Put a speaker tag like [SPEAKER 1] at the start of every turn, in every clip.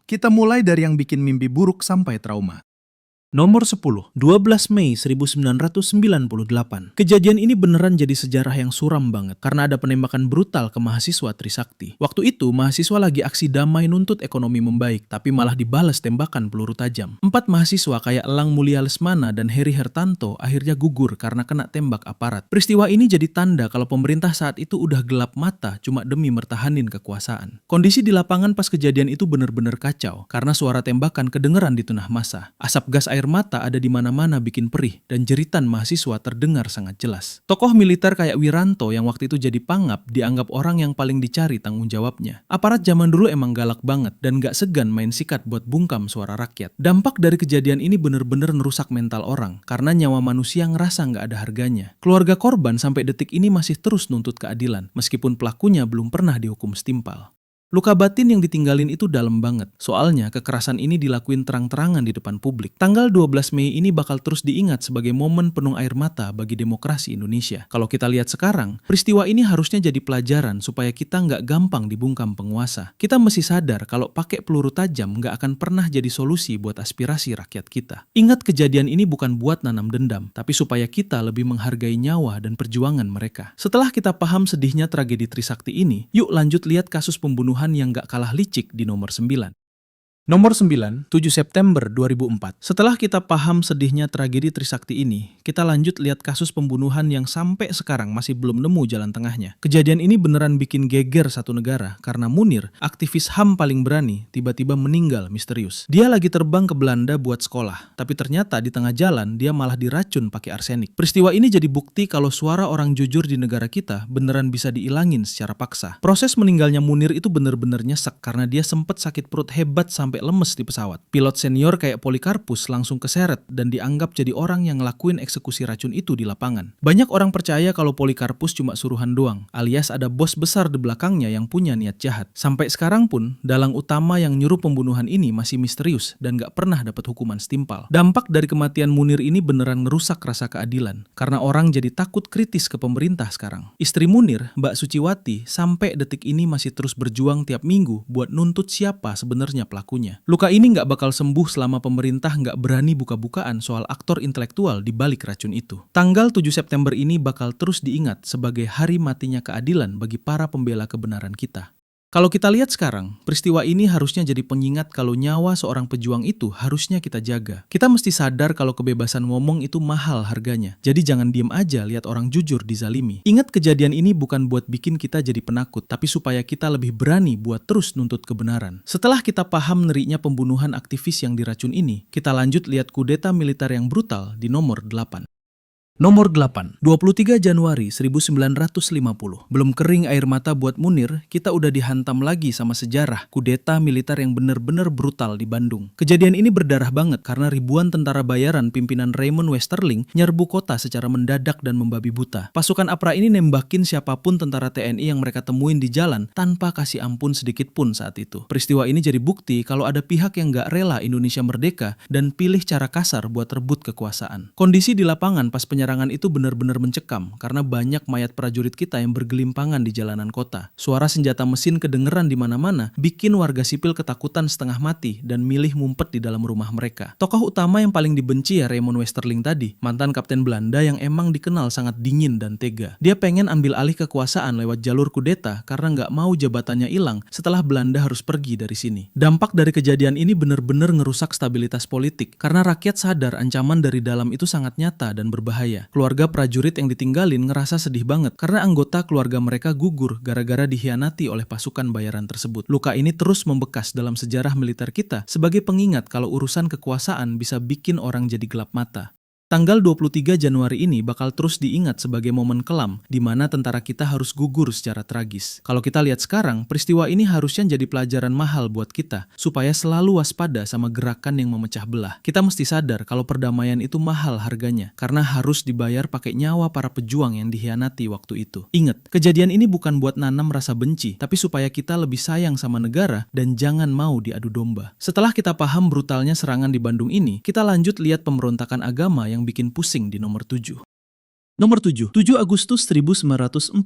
[SPEAKER 1] Kita mulai dari yang bikin mimpi buruk sampai trauma.
[SPEAKER 2] Nomor 10, 12 Mei 1998. Kejadian ini beneran jadi sejarah yang suram banget karena ada penembakan brutal ke mahasiswa Trisakti. Waktu itu, mahasiswa lagi aksi damai nuntut ekonomi membaik, tapi malah dibalas tembakan peluru tajam. 4 mahasiswa kayak Elang Mulia Lesmana dan Heri Hertanto akhirnya gugur karena kena tembak aparat. Peristiwa ini jadi tanda kalau pemerintah saat itu udah gelap mata cuma demi mertahanin kekuasaan. Kondisi di lapangan pas kejadian itu bener-bener kacau karena suara tembakan kedengeran di tengah massa. Asap gas air mata ada di mana-mana bikin perih dan jeritan mahasiswa terdengar sangat jelas. Tokoh militer kayak Wiranto yang waktu itu jadi pangap dianggap orang yang paling dicari tanggung jawabnya. Aparat zaman dulu emang galak banget dan gak segan main sikat buat bungkam suara rakyat. Dampak dari kejadian ini bener-bener ngerusak mental orang karena nyawa manusia ngerasa gak ada harganya. Keluarga korban sampai detik ini masih terus nuntut keadilan meskipun pelakunya belum pernah dihukum setimpal. Luka batin yang ditinggalin itu dalam banget. Soalnya kekerasan ini dilakuin terang-terangan di depan publik. Tanggal 12 Mei ini bakal terus diingat sebagai momen penuh air mata bagi demokrasi Indonesia. Kalau kita lihat sekarang, peristiwa ini harusnya jadi pelajaran supaya kita nggak gampang dibungkam penguasa. Kita mesti sadar kalau pakai peluru tajam nggak akan pernah jadi solusi buat aspirasi rakyat kita. Ingat kejadian ini bukan buat nanam dendam, tapi supaya kita lebih menghargai nyawa dan perjuangan mereka. Setelah kita paham sedihnya tragedi Trisakti ini, yuk lanjut lihat kasus pembunuhan yang gak kalah licik di nomor 9. Nomor 9, 7 September 2004. Setelah kita paham sedihnya tragedi Trisakti ini, kita lanjut lihat kasus pembunuhan yang sampai sekarang masih belum nemu jalan tengahnya. Kejadian ini beneran bikin geger satu negara karena Munir, aktivis HAM paling berani, tiba-tiba meninggal misterius. Dia lagi terbang ke Belanda buat sekolah, tapi ternyata di tengah jalan dia malah diracun pakai arsenik. Peristiwa ini jadi bukti kalau suara orang jujur di negara kita beneran bisa diilangin secara paksa. Proses meninggalnya Munir itu bener-bener nyesek karena dia sempet sakit perut hebat sampai lemes di pesawat. Pilot senior kayak Polikarpus langsung keseret dan dianggap jadi orang yang ngelakuin eksekusi racun itu di lapangan. Banyak orang percaya kalau Polikarpus cuma suruhan doang, alias ada bos besar di belakangnya yang punya niat jahat. Sampai sekarang pun, dalang utama yang nyuruh pembunuhan ini masih misterius dan gak pernah dapat hukuman setimpal. Dampak dari kematian Munir ini beneran ngerusak rasa keadilan, karena orang jadi takut kritis ke pemerintah sekarang. Istri Munir, Mbak Suciwati, sampai detik ini masih terus berjuang tiap minggu buat nuntut siapa sebenarnya pelakunya. Luka ini nggak bakal sembuh selama pemerintah nggak berani buka-bukaan soal aktor intelektual di balik racun itu. Tanggal 7 September ini bakal terus diingat sebagai hari matinya keadilan bagi para pembela kebenaran kita. Kalau kita lihat sekarang, peristiwa ini harusnya jadi pengingat kalau nyawa seorang pejuang itu harusnya kita jaga. Kita mesti sadar kalau kebebasan ngomong itu mahal harganya. Jadi jangan diem aja lihat orang jujur dizalimi. Ingat kejadian ini bukan buat bikin kita jadi penakut, tapi supaya kita lebih berani buat terus nuntut kebenaran. Setelah kita paham ngerinya pembunuhan aktivis yang diracun ini, kita lanjut lihat kudeta militer yang brutal di nomor 8. Nomor 8, 23 Januari 1950. Belum kering air mata buat Munir, kita udah dihantam lagi sama sejarah kudeta militer yang bener-bener brutal di Bandung. Kejadian ini berdarah banget karena ribuan tentara bayaran pimpinan Raymond Westerling nyerbu kota secara mendadak dan membabi buta. Pasukan APRA ini nembakin siapapun tentara TNI yang mereka temuin di jalan tanpa kasih ampun sedikit pun saat itu. Peristiwa ini jadi bukti kalau ada pihak yang gak rela Indonesia merdeka dan pilih cara kasar buat rebut kekuasaan. Kondisi di lapangan pas penyerangan itu benar-benar mencekam karena banyak mayat prajurit kita yang bergelimpangan di jalanan kota. Suara senjata mesin kedengeran di mana-mana, bikin warga sipil ketakutan setengah mati dan milih ngumpet di dalam rumah mereka. Tokoh utama yang paling dibenci ya Raymond Westerling tadi, mantan kapten Belanda yang emang dikenal sangat dingin dan tega. Dia pengen ambil alih kekuasaan lewat jalur kudeta karena nggak mau jabatannya hilang setelah Belanda harus pergi dari sini. Dampak dari kejadian ini benar-benar ngerusak stabilitas politik karena rakyat sadar ancaman dari dalam itu sangat nyata dan berbahaya. Keluarga prajurit yang ditinggalin ngerasa sedih banget karena anggota keluarga mereka gugur gara-gara dikhianati oleh pasukan bayaran tersebut. Luka ini terus membekas dalam sejarah militer kita sebagai pengingat kalau urusan kekuasaan bisa bikin orang jadi gelap mata. Tanggal 23 Januari ini bakal terus diingat sebagai momen kelam di mana tentara kita harus gugur secara tragis. Kalau kita lihat sekarang, peristiwa ini harusnya jadi pelajaran mahal buat kita supaya selalu waspada sama gerakan yang memecah belah. Kita mesti sadar kalau perdamaian itu mahal harganya karena harus dibayar pakai nyawa para pejuang yang dikhianati waktu itu. Ingat, kejadian ini bukan buat nanam rasa benci, tapi supaya kita lebih sayang sama negara dan jangan mau diadu domba. Setelah kita paham brutalnya serangan di Bandung ini, kita lanjut lihat pemberontakan agama yang bikin pusing di nomor 7. Nomor 7, 7 Agustus 1949.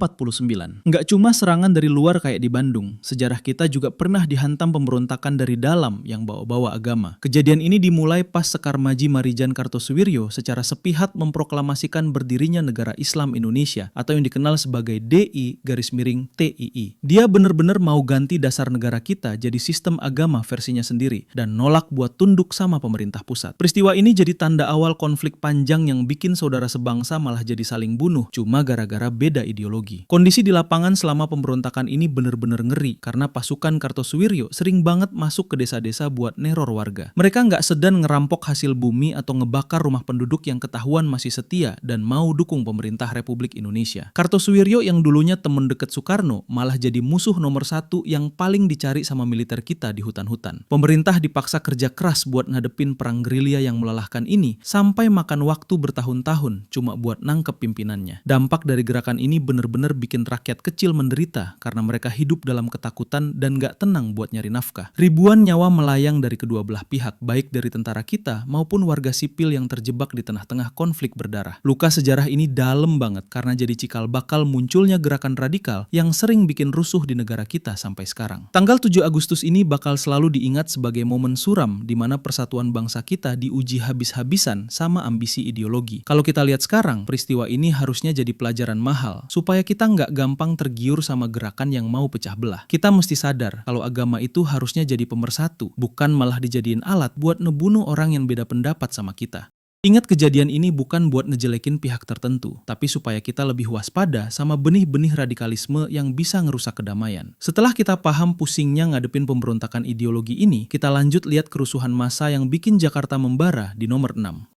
[SPEAKER 2] Nggak cuma serangan dari luar kayak di Bandung, sejarah kita juga pernah dihantam pemberontakan dari dalam yang bawa-bawa agama. Kejadian ini dimulai pas Sekar Maji Marijan Kartosuwiryo secara sepihak memproklamasikan berdirinya negara Islam Indonesia atau yang dikenal sebagai DI-TII. Dia bener-bener mau ganti dasar negara kita jadi sistem agama versinya sendiri dan nolak buat tunduk sama pemerintah pusat. Peristiwa ini jadi tanda awal konflik panjang yang bikin saudara sebangsa malah jadi saling bunuh cuma gara-gara beda ideologi. Kondisi di lapangan selama pemberontakan ini bener-bener ngeri karena pasukan Kartosuwiryo sering banget masuk ke desa-desa buat neror warga. Mereka nggak sedan ngerampok hasil bumi atau ngebakar rumah penduduk yang ketahuan masih setia dan mau dukung pemerintah Republik Indonesia. Kartosuwiryo yang dulunya temen deket Soekarno malah jadi musuh nomor satu yang paling dicari sama militer kita di hutan-hutan. Pemerintah dipaksa kerja keras buat ngadepin perang gerilya yang melelahkan ini sampai makan waktu bertahun-tahun cuma buat nangkep pimpinannya. Dampak dari gerakan ini bener-bener bikin rakyat kecil menderita karena mereka hidup dalam ketakutan dan gak tenang buat nyari nafkah. Ribuan nyawa melayang dari kedua belah pihak, baik dari tentara kita maupun warga sipil yang terjebak di tengah-tengah konflik berdarah. Luka sejarah ini dalam banget karena jadi cikal bakal munculnya gerakan radikal yang sering bikin rusuh di negara kita sampai sekarang. Tanggal 7 Agustus ini bakal selalu diingat sebagai momen suram di mana persatuan bangsa kita diuji habis-habisan sama ambisi ideologi. Kalau kita lihat sekarang, peristiwa ini harusnya jadi pelajaran mahal supaya kita nggak gampang tergiur sama gerakan yang mau pecah belah. Kita mesti sadar kalau agama itu harusnya jadi pemersatu, bukan malah dijadiin alat buat ngebunuh orang yang beda pendapat sama kita. Ingat, kejadian ini bukan buat ngejelekin pihak tertentu, tapi supaya kita lebih waspada sama benih-benih radikalisme yang bisa ngerusak kedamaian. Setelah kita paham pusingnya ngadepin pemberontakan ideologi ini, kita lanjut lihat kerusuhan massa yang bikin Jakarta membara di nomor 6.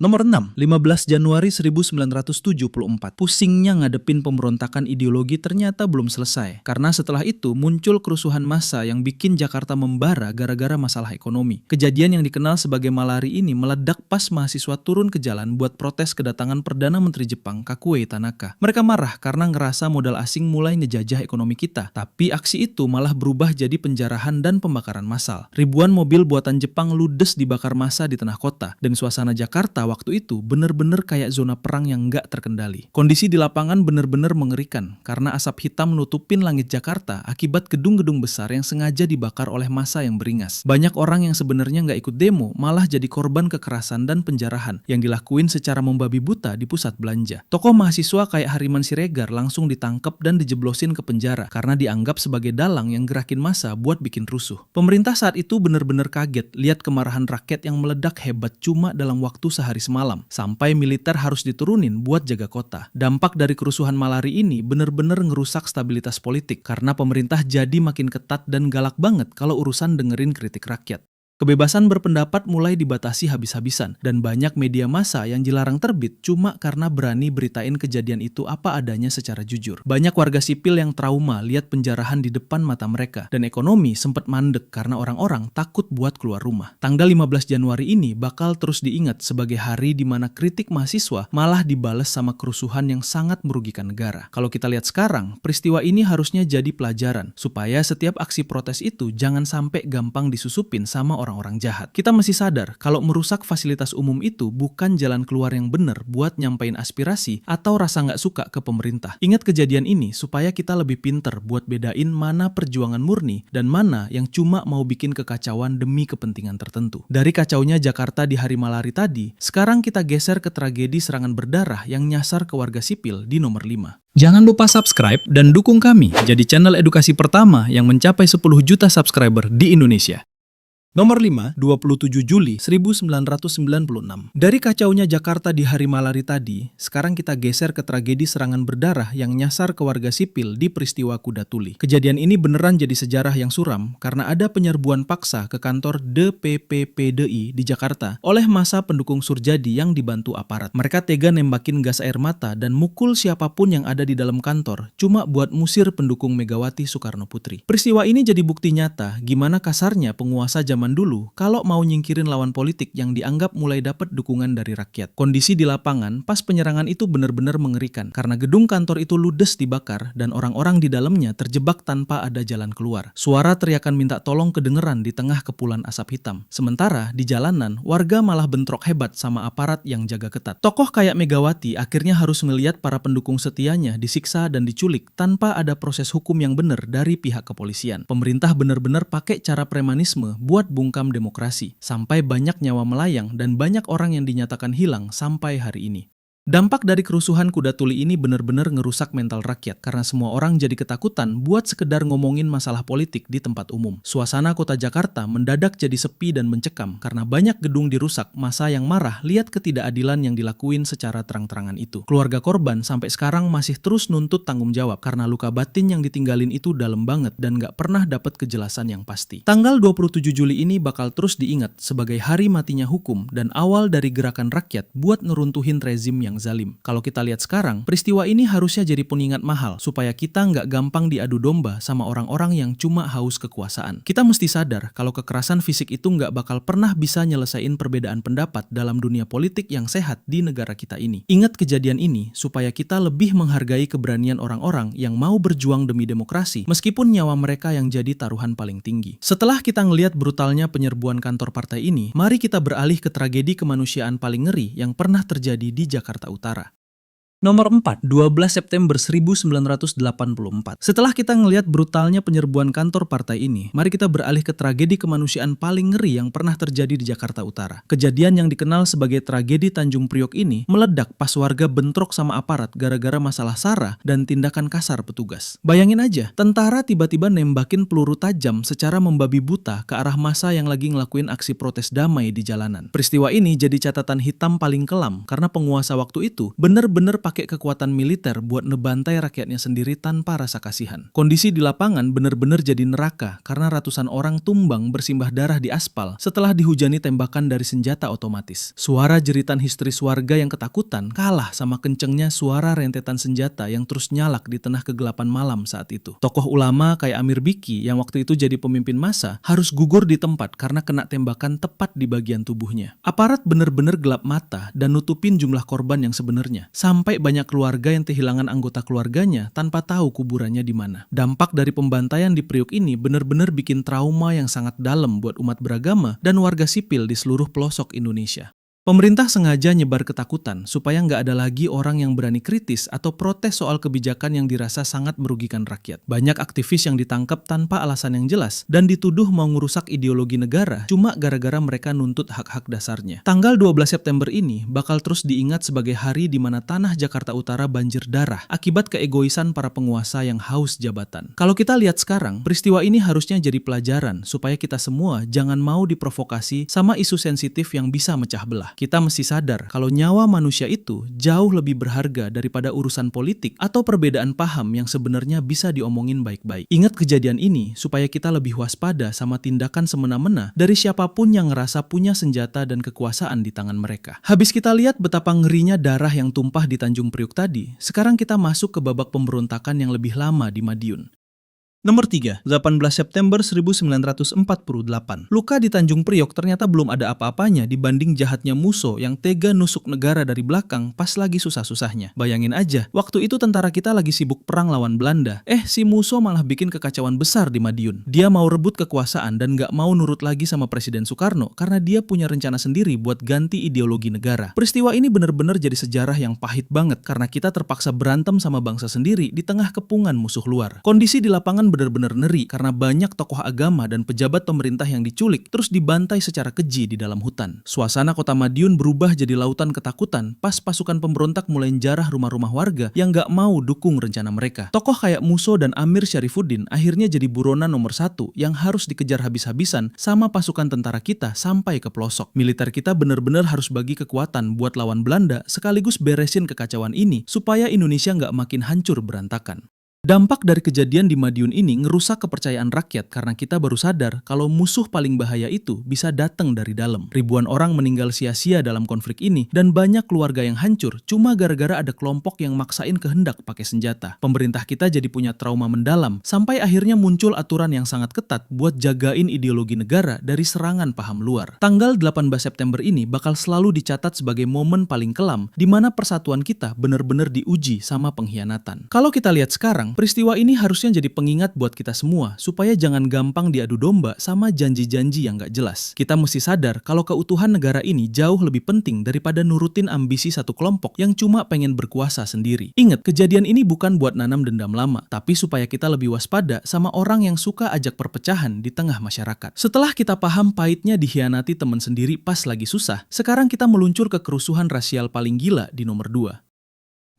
[SPEAKER 2] Nomor 6, 15 Januari 1974. Pusingnya ngadepin pemberontakan ideologi ternyata belum selesai. Karena setelah itu muncul kerusuhan massa yang bikin Jakarta membara gara-gara masalah ekonomi. Kejadian yang dikenal sebagai malari ini meledak pas mahasiswa turun ke jalan buat protes kedatangan Perdana Menteri Jepang Kakuei Tanaka. Mereka marah karena ngerasa modal asing mulai ngejajah ekonomi kita. Tapi aksi itu malah berubah jadi penjarahan dan pembakaran massal. Ribuan mobil buatan Jepang ludes dibakar massa di tengah kota. Dan suasana Jakarta waktu itu bener-bener kayak zona perang yang nggak terkendali. Kondisi di lapangan bener-bener mengerikan karena asap hitam nutupin langit Jakarta akibat gedung-gedung besar yang sengaja dibakar oleh massa yang beringas. Banyak orang yang sebenarnya nggak ikut demo malah jadi korban kekerasan dan penjarahan yang dilakuin secara membabi buta di pusat belanja. Tokoh mahasiswa kayak Hariman Siregar langsung ditangkap dan dijeblosin ke penjara karena dianggap sebagai dalang yang gerakin massa buat bikin rusuh. Pemerintah saat itu bener-bener kaget lihat kemarahan rakyat yang meledak hebat cuma dalam waktu sehari semalam, sampai militer harus diturunin buat jaga kota. Dampak dari kerusuhan malari ini bener-bener ngerusak stabilitas politik karena pemerintah jadi makin ketat dan galak banget kalau urusan dengerin kritik rakyat. Kebebasan berpendapat mulai dibatasi habis-habisan dan banyak media massa yang dilarang terbit cuma karena berani beritain kejadian itu apa adanya secara jujur. Banyak warga sipil yang trauma lihat penjarahan di depan mata mereka dan ekonomi sempat mandek karena orang-orang takut buat keluar rumah. Tanggal 15 Januari ini bakal terus diingat sebagai hari di mana kritik mahasiswa malah dibales sama kerusuhan yang sangat merugikan negara. Kalau kita lihat sekarang, peristiwa ini harusnya jadi pelajaran supaya setiap aksi protes itu jangan sampai gampang disusupin sama orang-orang jahat. Kita mesti sadar kalau merusak fasilitas umum itu bukan jalan keluar yang benar buat nyampein aspirasi atau rasa nggak suka ke pemerintah. Ingat kejadian ini supaya kita lebih pinter buat bedain mana perjuangan murni dan mana yang cuma mau bikin kekacauan demi kepentingan tertentu. Dari kacaunya Jakarta di hari malari tadi, sekarang kita geser ke tragedi serangan berdarah yang nyasar ke warga sipil di nomor 5. Jangan lupa subscribe dan dukung kami jadi channel edukasi pertama yang mencapai 10 juta subscriber di Indonesia. Nomor 5, 27 Juli 1996. Dari kacaunya Jakarta di hari malari tadi, sekarang kita geser ke tragedi serangan berdarah yang nyasar ke warga sipil di peristiwa Kuda Tuli. Kejadian ini beneran jadi sejarah yang suram karena ada penyerbuan paksa ke kantor DPPPDI di Jakarta oleh massa pendukung Surjadi yang dibantu aparat. Mereka tega nembakin gas air mata dan mukul siapapun yang ada di dalam kantor cuma buat musir pendukung Megawati Soekarno Putri. Peristiwa ini jadi bukti nyata gimana kasarnya penguasa zaman zaman dulu kalau mau nyingkirin lawan politik yang dianggap mulai dapat dukungan dari rakyat. Kondisi di lapangan pas penyerangan itu benar-benar mengerikan karena gedung kantor itu ludes dibakar dan orang-orang di dalamnya terjebak tanpa ada jalan keluar. Suara teriakan minta tolong kedengeran di tengah kepulan asap hitam. Sementara di jalanan, warga malah bentrok hebat sama aparat yang jaga ketat. Tokoh kayak Megawati akhirnya harus ngeliat para pendukung setianya disiksa dan diculik tanpa ada proses hukum yang benar dari pihak kepolisian. Pemerintah benar-benar pakai cara premanisme buat bungkam demokrasi, sampai banyak nyawa melayang dan banyak orang yang dinyatakan hilang sampai hari ini. Dampak dari kerusuhan kuda tuli ini benar-benar ngerusak mental rakyat karena semua orang jadi ketakutan buat sekedar ngomongin masalah politik di tempat umum. Suasana kota Jakarta mendadak jadi sepi dan mencekam karena banyak gedung dirusak, massa yang marah lihat ketidakadilan yang dilakuin secara terang-terangan itu. Keluarga korban sampai sekarang masih terus nuntut tanggung jawab karena luka batin yang ditinggalin itu dalam banget dan gak pernah dapat kejelasan yang pasti. Tanggal 27 Juli ini bakal terus diingat sebagai hari matinya hukum dan awal dari gerakan rakyat buat ngeruntuhin rezim yang zalim. Kalau kita lihat sekarang, peristiwa ini harusnya jadi pengingat mahal supaya kita nggak gampang diadu domba sama orang-orang yang cuma haus kekuasaan. Kita mesti sadar kalau kekerasan fisik itu nggak bakal pernah bisa nyelesain perbedaan pendapat dalam dunia politik yang sehat di negara kita ini. Ingat kejadian ini supaya kita lebih menghargai keberanian orang-orang yang mau berjuang demi demokrasi meskipun nyawa mereka yang jadi taruhan paling tinggi. Setelah kita ngelihat brutalnya penyerbuan kantor partai ini, mari kita beralih ke tragedi kemanusiaan paling ngeri yang pernah terjadi di Jakarta Utara. Nomor 4, 12 September 1984. Setelah kita ngelihat brutalnya penyerbuan kantor partai ini, mari kita beralih ke tragedi kemanusiaan paling ngeri yang pernah terjadi di Jakarta Utara. Kejadian yang dikenal sebagai tragedi Tanjung Priok ini meledak pas warga bentrok sama aparat gara-gara masalah SARA dan tindakan kasar petugas. Bayangin aja, tentara tiba-tiba nembakin peluru tajam secara membabi buta ke arah massa yang lagi ngelakuin aksi protes damai di jalanan. Peristiwa ini jadi catatan hitam paling kelam karena penguasa waktu itu bener-bener pakai kekuatan militer buat ngebantai rakyatnya sendiri tanpa rasa kasihan. Kondisi di lapangan bener-bener jadi neraka karena ratusan orang tumbang bersimbah darah di aspal setelah dihujani tembakan dari senjata otomatis. Suara jeritan histeris warga yang ketakutan kalah sama kencengnya suara rentetan senjata yang terus nyalak di tengah kegelapan malam saat itu. Tokoh ulama kayak Amir Biki yang waktu itu jadi pemimpin massa harus gugur di tempat karena kena tembakan tepat di bagian tubuhnya. Aparat bener-bener gelap mata dan nutupin jumlah korban yang sebenarnya. Sampai banyak keluarga yang kehilangan anggota keluarganya tanpa tahu kuburannya di mana. Dampak dari pembantaian di Priok ini benar-benar bikin trauma yang sangat dalam buat umat beragama dan warga sipil di seluruh pelosok Indonesia. Pemerintah sengaja nyebar ketakutan supaya nggak ada lagi orang yang berani kritis atau protes soal kebijakan yang dirasa sangat merugikan rakyat. Banyak aktivis yang ditangkap tanpa alasan yang jelas dan dituduh mau ngerusak ideologi negara cuma gara-gara mereka nuntut hak-hak dasarnya. Tanggal 12 September ini bakal terus diingat sebagai hari di mana tanah Jakarta Utara banjir darah akibat keegoisan para penguasa yang haus jabatan. Kalau kita lihat sekarang, peristiwa ini harusnya jadi pelajaran supaya kita semua jangan mau diprovokasi sama isu sensitif yang bisa mecah belah. Kita mesti sadar kalau nyawa manusia itu jauh lebih berharga daripada urusan politik atau perbedaan paham yang sebenarnya bisa diomongin baik-baik. Ingat kejadian ini supaya kita lebih waspada sama tindakan semena-mena dari siapapun yang ngerasa punya senjata dan kekuasaan di tangan mereka. Habis kita lihat betapa ngerinya darah yang tumpah di Tanjung Priok tadi, sekarang kita masuk ke babak pemberontakan yang lebih lama di Madiun. Nomor 3, 18 September 1948. Luka di Tanjung Priok ternyata belum ada apa-apanya dibanding jahatnya Musso yang tega nusuk negara dari belakang pas lagi susah-susahnya. Bayangin aja, waktu itu tentara kita lagi sibuk perang lawan Belanda. Si Musso malah bikin kekacauan besar di Madiun. Dia mau rebut kekuasaan dan gak mau nurut lagi sama Presiden Soekarno karena dia punya rencana sendiri buat ganti ideologi negara. Peristiwa ini benar-benar jadi sejarah yang pahit banget karena kita terpaksa berantem sama bangsa sendiri di tengah kepungan musuh luar. Kondisi di lapangan benar-benar ngeri karena banyak tokoh agama dan pejabat pemerintah yang diculik terus dibantai secara keji di dalam hutan. Suasana kota Madiun berubah jadi lautan ketakutan pas pasukan pemberontak mulai jarah rumah-rumah warga yang gak mau dukung rencana mereka. Tokoh kayak Musso dan Amir Syarifuddin akhirnya jadi buronan nomor 1 yang harus dikejar habis-habisan sama pasukan tentara kita sampai ke pelosok. Militer kita benar-benar harus bagi kekuatan buat lawan Belanda sekaligus beresin kekacauan ini supaya Indonesia gak makin hancur berantakan. Dampak dari kejadian di Madiun ini ngerusak kepercayaan rakyat karena kita baru sadar kalau musuh paling bahaya itu bisa datang dari dalam. Ribuan orang meninggal sia-sia dalam konflik ini dan banyak keluarga yang hancur cuma gara-gara ada kelompok yang maksain kehendak pakai senjata. Pemerintah kita jadi punya trauma mendalam sampai akhirnya muncul aturan yang sangat ketat buat jagain ideologi negara dari serangan paham luar. Tanggal 18 September ini bakal selalu dicatat sebagai momen paling kelam di mana persatuan kita benar-benar diuji sama pengkhianatan. Kalau kita lihat sekarang, peristiwa ini harusnya jadi pengingat buat kita semua supaya jangan gampang diadu domba sama janji-janji yang gak jelas. Kita mesti sadar kalau keutuhan negara ini jauh lebih penting daripada nurutin ambisi satu kelompok yang cuma pengen berkuasa sendiri. Ingat, kejadian ini bukan buat nanam dendam lama, tapi supaya kita lebih waspada sama orang yang suka ajak perpecahan di tengah masyarakat. Setelah kita paham pahitnya dikhianati teman sendiri pas lagi susah, sekarang kita meluncur ke kerusuhan rasial paling gila di nomor 2.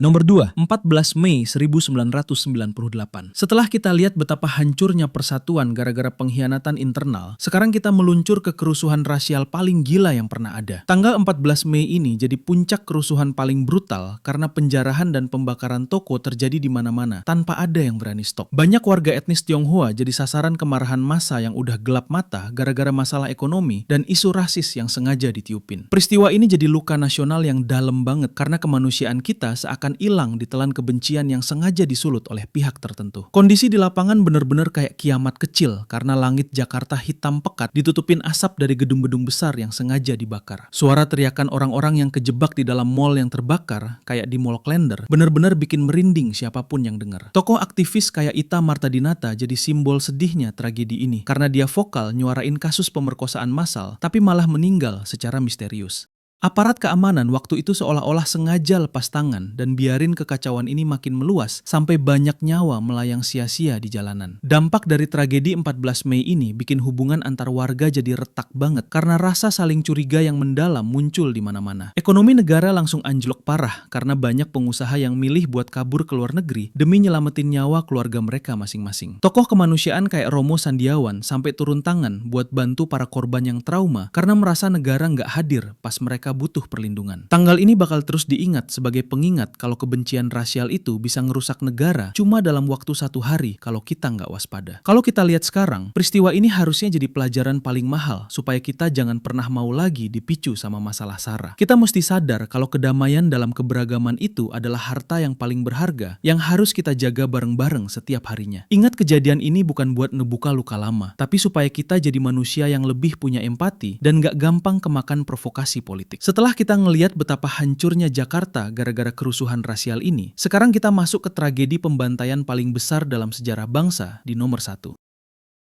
[SPEAKER 2] Nomor 2, 14 Mei 1998. Setelah kita lihat betapa hancurnya persatuan gara-gara pengkhianatan internal, sekarang kita meluncur ke kerusuhan rasial paling gila yang pernah ada. Tanggal 14 Mei ini jadi puncak kerusuhan paling brutal karena penjarahan dan pembakaran toko terjadi di mana-mana tanpa ada yang berani stop. Banyak warga etnis Tionghoa jadi sasaran kemarahan massa yang udah gelap mata gara-gara masalah ekonomi dan isu rasis yang sengaja ditiupin. Peristiwa ini jadi luka nasional yang dalam banget karena kemanusiaan kita seakan hilang ditelan kebencian yang sengaja disulut oleh pihak tertentu. Kondisi di lapangan bener-bener kayak kiamat kecil karena langit Jakarta hitam pekat ditutupin asap dari gedung-gedung besar yang sengaja dibakar. Suara teriakan orang-orang yang kejebak di dalam mall yang terbakar kayak di Mall Klender bener-bener bikin merinding siapapun yang dengar. Tokoh aktivis kayak Ita Martadinata jadi simbol sedihnya tragedi ini karena dia vokal nyuarain kasus pemerkosaan massal tapi malah meninggal secara misterius. Aparat keamanan waktu itu seolah-olah sengaja lepas tangan dan biarin kekacauan ini makin meluas sampai banyak nyawa melayang sia-sia di jalanan. Dampak dari tragedi 14 Mei ini bikin hubungan antar warga jadi retak banget karena rasa saling curiga yang mendalam muncul di mana-mana. Ekonomi negara langsung anjlok parah karena banyak pengusaha yang milih buat kabur ke luar negeri demi nyelamatin nyawa keluarga mereka masing-masing. Tokoh kemanusiaan kayak Romo Sandiawan sampai turun tangan buat bantu para korban yang trauma karena merasa negara nggak hadir pas mereka butuh perlindungan. Tanggal ini bakal terus diingat sebagai pengingat kalau kebencian rasial itu bisa ngerusak negara cuma dalam waktu 1 hari kalau kita nggak waspada. Kalau kita lihat sekarang, peristiwa ini harusnya jadi pelajaran paling mahal supaya kita jangan pernah mau lagi dipicu sama masalah SARA. Kita mesti sadar kalau kedamaian dalam keberagaman itu adalah harta yang paling berharga yang harus kita jaga bareng-bareng setiap harinya. Ingat, kejadian ini bukan buat ngebuka luka lama, tapi supaya kita jadi manusia yang lebih punya empati dan nggak gampang kemakan provokasi politik. Setelah kita ngelihat betapa hancurnya Jakarta gara-gara kerusuhan rasial ini, sekarang kita masuk ke tragedi pembantaian paling besar dalam sejarah bangsa di nomor 1.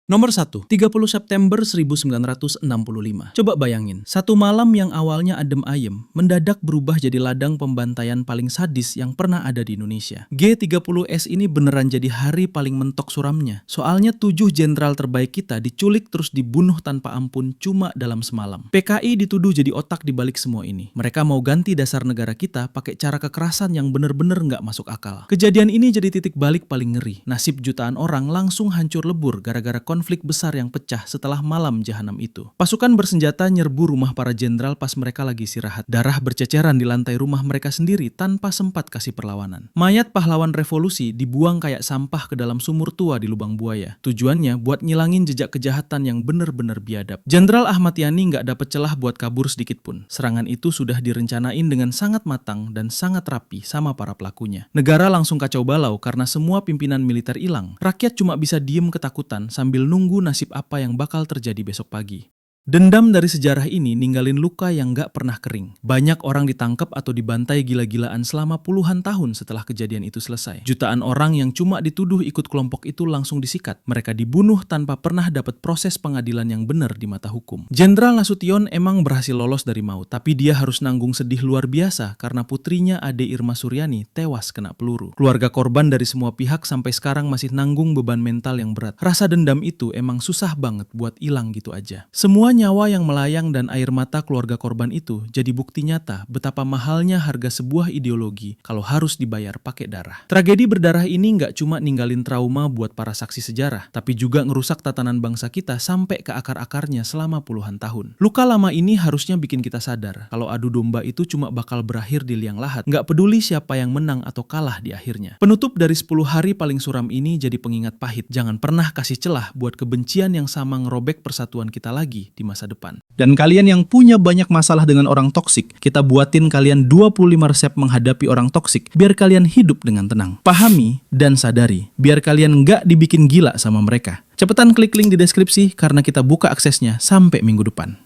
[SPEAKER 2] Nomor 1, 30 September 1965. Coba bayangin, satu malam yang awalnya adem ayem, mendadak berubah jadi ladang pembantaian paling sadis yang pernah ada di Indonesia. G30S ini beneran jadi hari paling mentok suramnya. Soalnya 7 jenderal terbaik kita diculik terus dibunuh tanpa ampun cuma dalam semalam. PKI dituduh jadi otak di balik semua ini. Mereka mau ganti dasar negara kita pakai cara kekerasan yang bener-bener nggak masuk akal. Kejadian ini jadi titik balik paling ngeri. Nasib jutaan orang langsung hancur lebur gara-gara konflik besar yang pecah setelah malam jahanam itu. Pasukan bersenjata nyerbu rumah para jenderal pas mereka lagi istirahat. Darah berceceran di lantai rumah mereka sendiri tanpa sempat kasih perlawanan. Mayat pahlawan revolusi dibuang kayak sampah ke dalam sumur tua di lubang buaya. Tujuannya buat ngilangin jejak kejahatan yang bener-bener biadab. Jenderal Ahmad Yani nggak dapet celah buat kabur sedikit pun. Serangan itu sudah direncanain dengan sangat matang dan sangat rapi sama para pelakunya. Negara langsung kacau balau karena semua pimpinan militer hilang. Rakyat cuma bisa diem ketakutan sambil nunggu nasib apa yang bakal terjadi besok pagi. Dendam dari sejarah ini ninggalin luka yang gak pernah kering. Banyak orang ditangkap atau dibantai gila-gilaan selama puluhan tahun setelah kejadian itu selesai. Jutaan orang yang cuma dituduh ikut kelompok itu langsung disikat. Mereka dibunuh tanpa pernah dapat proses pengadilan yang benar di mata hukum. Jenderal Nasution emang berhasil lolos dari maut, tapi dia harus nanggung sedih luar biasa karena putrinya Ade Irma Suryani tewas kena peluru. Keluarga korban dari semua pihak sampai sekarang masih nanggung beban mental yang berat. Rasa dendam itu emang susah banget buat hilang gitu aja. Semuanya nyawa yang melayang dan air mata keluarga korban itu jadi bukti nyata betapa mahalnya harga sebuah ideologi kalau harus dibayar pakai darah. Tragedi berdarah ini nggak cuma ninggalin trauma buat para saksi sejarah, tapi juga ngerusak tatanan bangsa kita sampai ke akar-akarnya selama puluhan tahun. Luka lama ini harusnya bikin kita sadar kalau adu domba itu cuma bakal berakhir di liang lahat, nggak peduli siapa yang menang atau kalah di akhirnya. Penutup dari 10 hari paling suram ini jadi pengingat pahit. Jangan pernah kasih celah buat kebencian yang sama ngerobek persatuan kita lagi di masa depan.
[SPEAKER 1] Dan kalian yang punya banyak masalah dengan orang toksik, kita buatin kalian 25 resep menghadapi orang toksik biar kalian hidup dengan tenang. Pahami dan sadari, biar kalian nggak dibikin gila sama mereka. Cepetan klik link di deskripsi karena kita buka aksesnya sampai minggu depan.